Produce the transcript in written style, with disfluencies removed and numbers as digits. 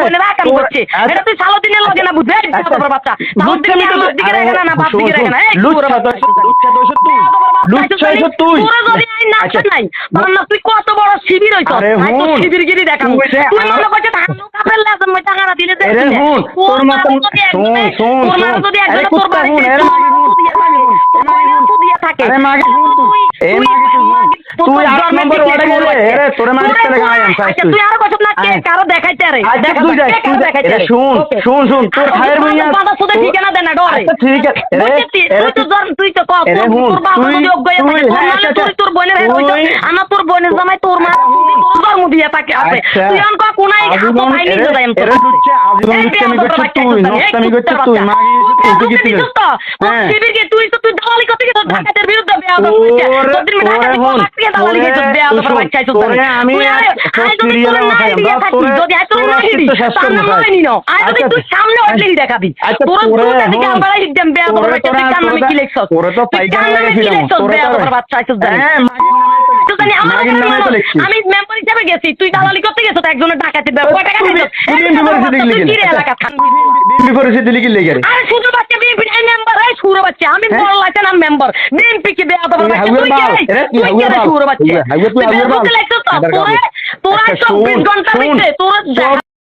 বোনেরা কাম করছে এটা তুই সালাউদ্দিনের লগে না বুঝে বাচ্চা সালাউদ্দিন আমার দিকে রাখে না বাপ দিকে রাখে না এই তুই যদি আইন না নাই তখন তুই কত বড় শিবির হইছ শিবিরগিরি দেখাম তুই মনে করছিস হালু কাপের লাজম মই টাকা দিলে দে তোর মতন শোন যদি একজন তোর বাড়িতে দিয়ে থাকে আরে মাগে তুই 8 নম্বর ওয়ার্ডে গেলে আরে তোরে মারিস চলে গায়াম আচ্ছা তুই আর কত না কে কারো দেখাইতে রে তুই যাই তুই দেখাইতে শুন তোর খায়ের বইয়া বাবা সুদে ঠিকানা দে না ডরে আচ্ছা ঠিক আছে তুই তো কত তোর বাবা যদি অজ্ঞায় থাকে তোর বোনের আমার তোর বোনের জামাই তোর মা তোর জন্ম দিয়া থাকে আছে তুই আন কো কোনাই খাবো ভাই নিয়ে যাই আমি তোর আমি করছিস তুই মাগি তুই কি তুই তো শিবির কে তুই তো তুই দালালি করতে গিয়ে ঢাকাতের বিরুদ্ধে বেয়াদব হইছে তোদের ঢাকাতে বাচ্চা দালালি করতে বেয়াদব বাচ্চাই তো আমি যদি এত না হিডি সামনে মাইনি না আজ যদি তুই সামনে ওইলি দেখাবি তোর দুটা দিকে আমরা হিডম বেয়াদব বাচ্চা তুই কান নামে কি লিখছস তোর তো পাইকারি লাগেছিলাম তোর বেয়াদব বাচ্চাই তো জানি তো জানি আমি মেম্বার হিসেবে গেছি তুই দালালি করতে গেছস একজনের ঢাকাতে কয় টাকা দিছস তুই এলাকা থাক বিপরীতে দিলি কি লেগে আরে শুধু বাচ্চা বিএনপি মেম্বার এই সুর বাচ্চা আমি বড় লাইতে নাম মেম্বার বিএনপি কি বেয়াদব বাচ্চা তুই কি সুর বাচ্চা তোরা 24 ঘন্টা হইছে তোরা